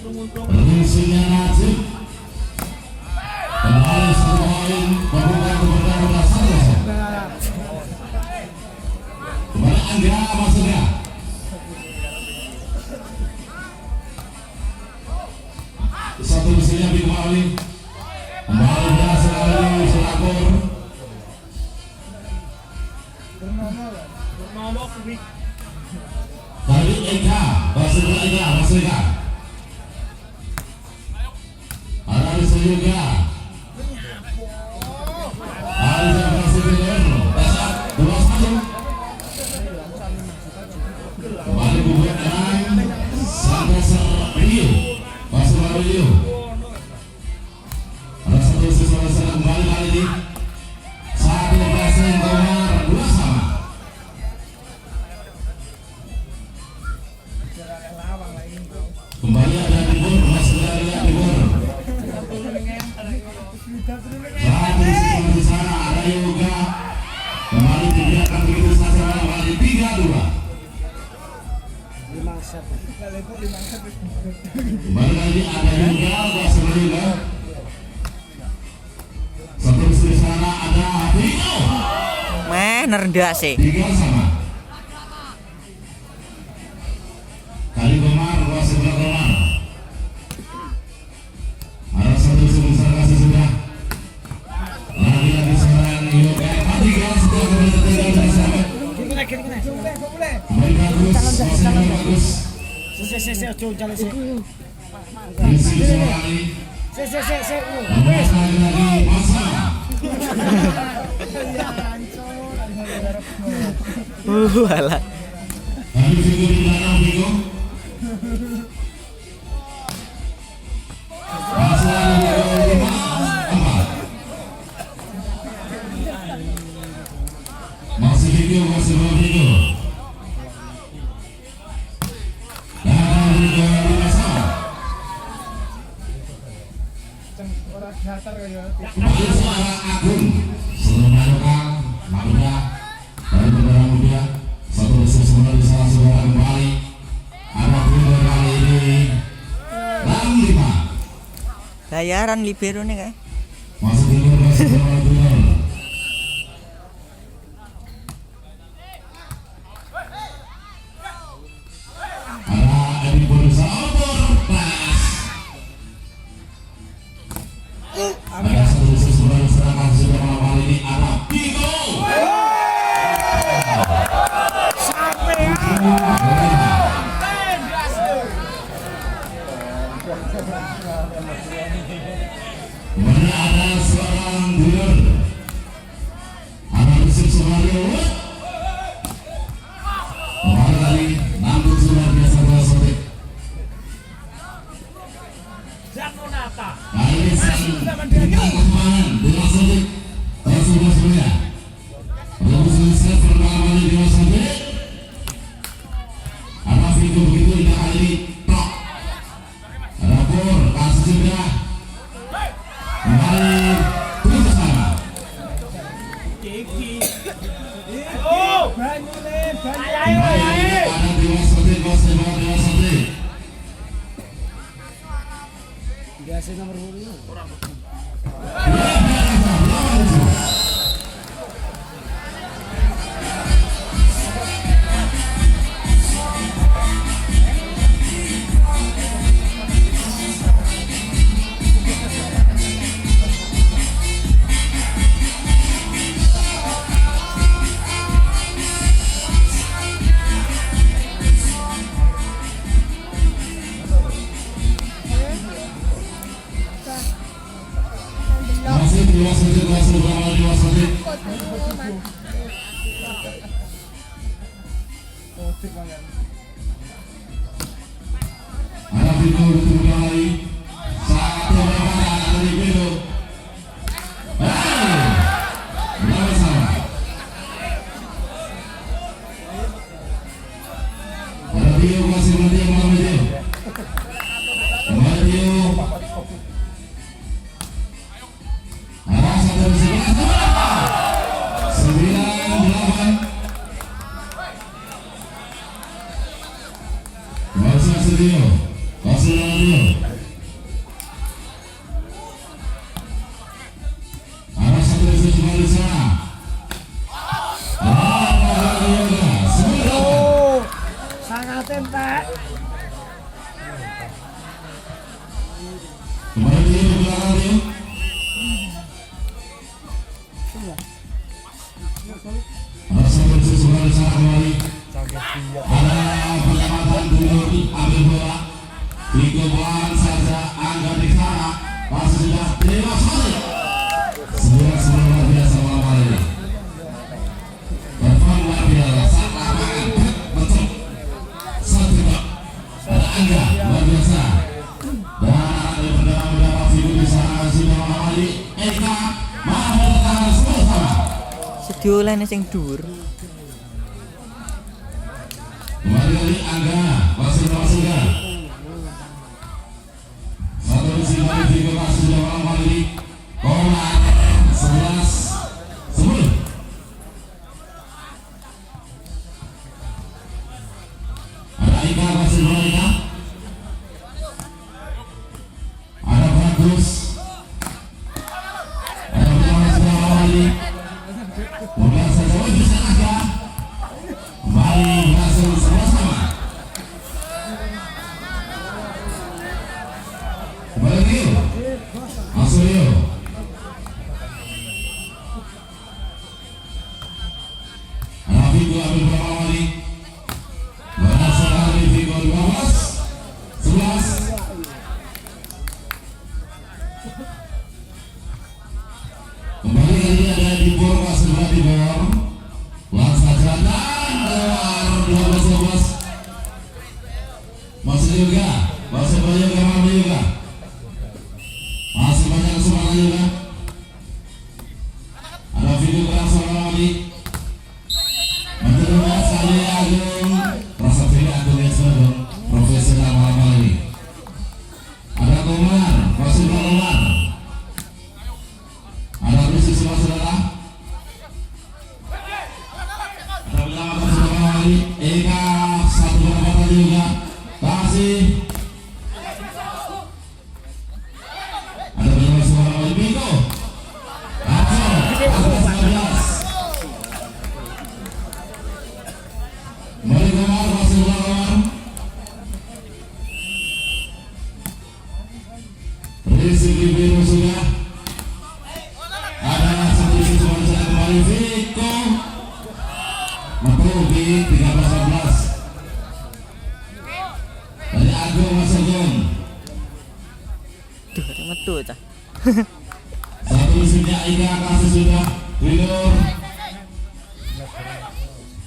Musuhnya Najib kembali satu poin membuka kemenangan satu. Kembali Angga maksudnya. Satu musuhnya kembali berhasil kali Selakor. Dari Eka, masuk Eka. Ada di juga. Ada masuk dasar 2-1. Kembali buat Santosa Rio, masuk Rio. Ada satu siswa kembali kali ini. Satu pasang nomor 2 sama. Kembali ada Timur, masuk dari Timur. Satu siswa di sana ada Yoga. Kembali dibiarkan begitu saja kembali 3-2. Kembali lagi ada Yoga, masuk Yoga. Satu di sana ada Vino. Nerendah sih. 3 sama. Kali Komar, wasit Komar. Ada satu sebesar kasih sudah. Lagi sekarang Yoga. Tiga sudah tinggal dari sana. Baik bagus, masih bagus. Misi sekali. Lagi masa. Alah. Lalu figur di belakang Vigo. Masih Vigo. Dan Vigo di masa. Bagi suara Agung, seluruh lokal, Maluda, dari Bendera Muda, satu sesuatu di salah saudara kembali. Ada Vigo kali ini, 65. Bayaran libero nih kayak. Masuk Timur, masuk Timur. Ada Edi Borusa overpass. Ada satu sesuatu serangan sudah malam kali ini ada Vigo. Kemudian ada seorang dealer. Ada Yusuf Sumario. Kemarin kali nampil sudah biasa bersotik. Kali ini bintang kemarin bersotik. Langsung sebenarnya. Lalu selesai pertama kali bersotik. Ada Vigo begitu indah kali ini. Tok. Ada Pur, kasih sudah. Kembali terus sana. Ada Dewa Sate, Dewa Sate. Biasa nomor 2. Dewa Sate. Ada Vigo betul kembali. Satu berapa dari Vigo. Berapa sama? Ada Vigo masih berarti yang malam itu. Kembali Vigo. Ada satu di sebelah. 9-8. Masuk studio. Wasit Radio. Ada satu resmi di sana. Sangat entek. Kembali di belakang dia. Ada satu resmi di sana kembali. Ada penyelamatan dulu ambil bola. Tiga bola saja angkat di sana. Masih sudah terima sekali. Sebuah luar biasa malam ini. Perform luar biasa. Saat lapangan betul. Satu dua. Ada Angga luar biasa. Dan ada beberapa figur di sana sudah malam ini. Eka mau bertahan sama. Sediolane sing dhuwur. Kembali lagi Angga masih Angga. Satu di sini figur masih sudah malam ini. Bola 11-10. Ada Ika masih Ika. Ada Bagus. Ada Bima sudah kembali. Kemudian saja bisa Ika. Kembali berhasil sama-sama. Kembali Rio. Masuk Rio. Vigo ambil bola kembali. Berhasil dari Vigo 12-11. Kembali kali ada di bor sebelah di bor. Langsung saja dan keluar 12-12. Masih juga, masih banyak kemana juga. Masih banyak kesempatan juga. Ada Vigo berhasil kembali. Menurut saya Agung rasa pilih Agung yang sedang profesional malam ini. Ada Komar, masih Komar. Ada Rusi semua saudara. Ada bilang apa sudah kembali. Eka satu perempatan juga. Kasih. Ada bilang semua kembali. Bingo. Acel. 11-11. Mari Komar, masih Komar. Rizky biru sudah. Ada satu isi cuma bisa kembali Viko. Matubi 13-14. Dari Agung masuk Agung. Duh, ada metu cah. Satu isinya Ika kasih sudah. Wilur.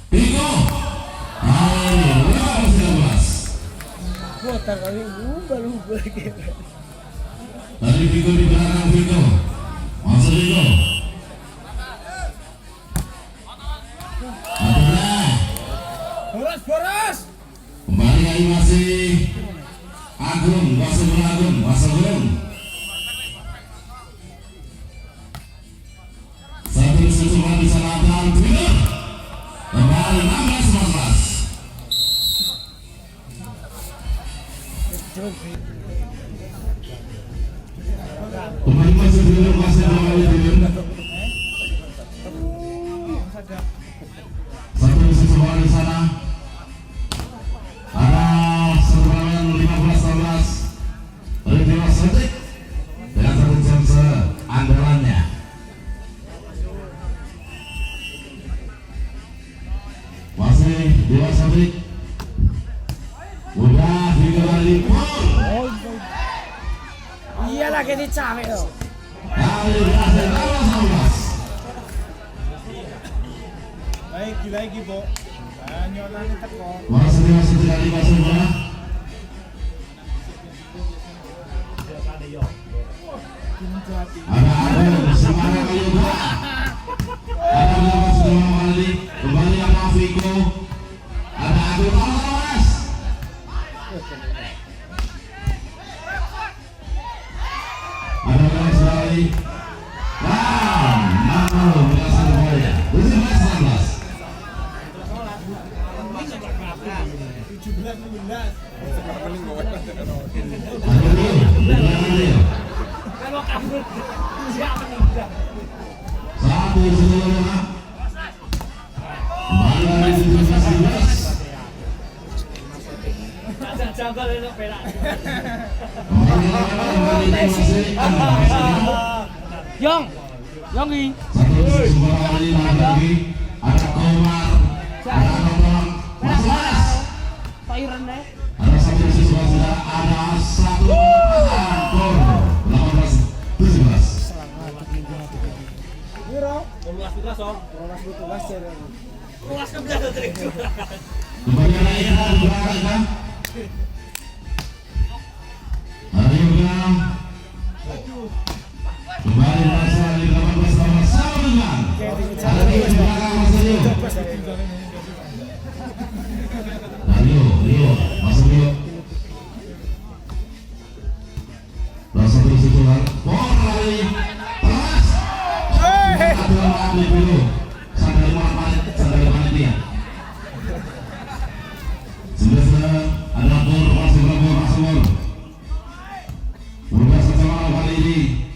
Viko. Hai, 15-13. Kota kali baru lagi. Tadi Viko di belakang Viko. Masuk Viko. Adalah. Boros. Kembali lagi masih Agung, masuk Agung, masuk Agung. Satu sesuatu di sana dan Twitter. Kembali 16-14. Kembali masuk dulu, masih kembali dulu. Satu sesuatu di sana. Ada satu lawan 15-16 oleh Dewa Sotik dengan satu jam andalannya. Masih Dewa Sotik udah kali Iya lagi dicame loh. kali berhasil 16-16. Lagi, Bo. Nyolan teko. Masih Dewa Sotik kali masuk bola. Ada Agung semangat kali dua. Ada berapa sudah kembali ada Viko. Ada Agung Thomas. Ada berapa sekali. Wow, Mano berhasil kembali ya. 17-16. Kalau kabur siapa meninggal? Satu seluruhnya. Kembali lagi di 17. Janggal itu perak. Kembali masih Yong Yongi. satu kembali lagi. Ada Komar. Ada Komar. Masih mas. Toiran deh. Ada satu siswa sudah ada satu gol 18-17. Biro. Luas tugas om. Luas tugas ya. Luas kebiasaan trik. Kembali lagi ada belakang kan? Ada juga. Kembali masa di 18 sama dengan. Ada di belakang Mas Rio. Rio, masuk Rio. Langsung terus itu kan. Lari. Teras. Ada lagi dulu. Sampai mana dia. Sudah ada gol masuk. Udah sama kali ini.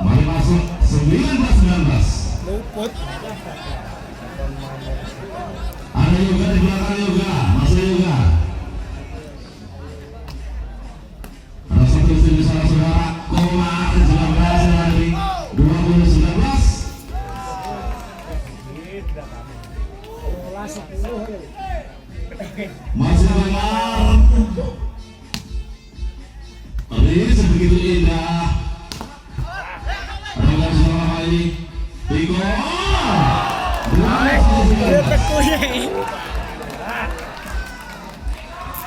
Mari masuk 19-19. Luput. Ada juga di belakang juga, masuk juga. Ada satu istri saudara Komar 19 dari 2019. Masih Komar. Ini sebegitu indah. Ada selama kali. Tigo.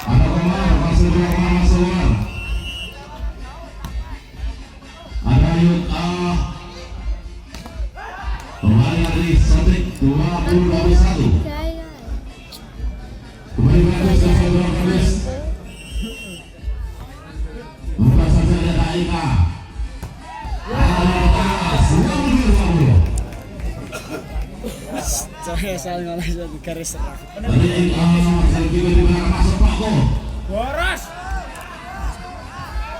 Ada Komar, masuk. Ada Yud kembali lagi Satrik 20-21. Kembali bagus ke Februari bagus. Buka saja ada Aika. Saya salah ngalah di garis serang. Tadi selfie di belakang masuk Pako. Boros.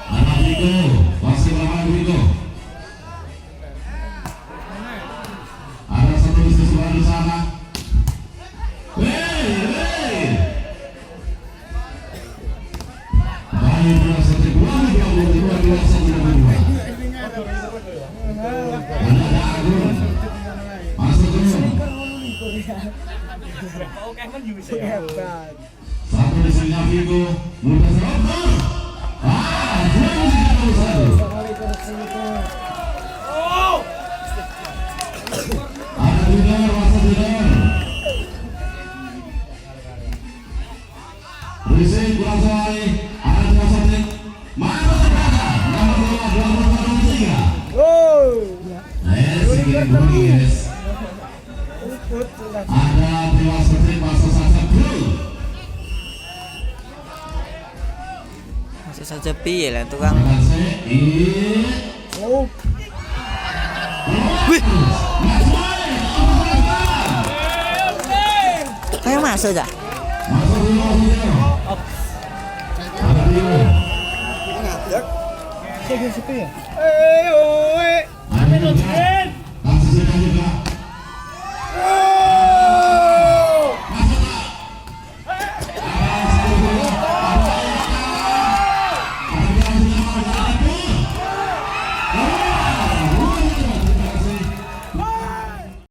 Anak Diko, masih lawan Diko. Ada satu siswa di sana. Hei. Baik, Satrik 2022. Ada Agung. Masuk dulu. Satu di sini Vigo, mudah serobot. Dua musik satu. Ada Bidor, masuk Bidor. Risik kurang sekali. Ada dua Satrik. Masuk ke belakang. Nomor 2, 23. Oh. Sedikit bunyi. Ada dua Satrik masuk saja bro. Masih saja piye lah tukang. Oh. Wih. Kayak masuk dah. Masuk dulu. Ada dulu. Kayak situ ya? Oi. Ada juga. Langsung juga. Oh.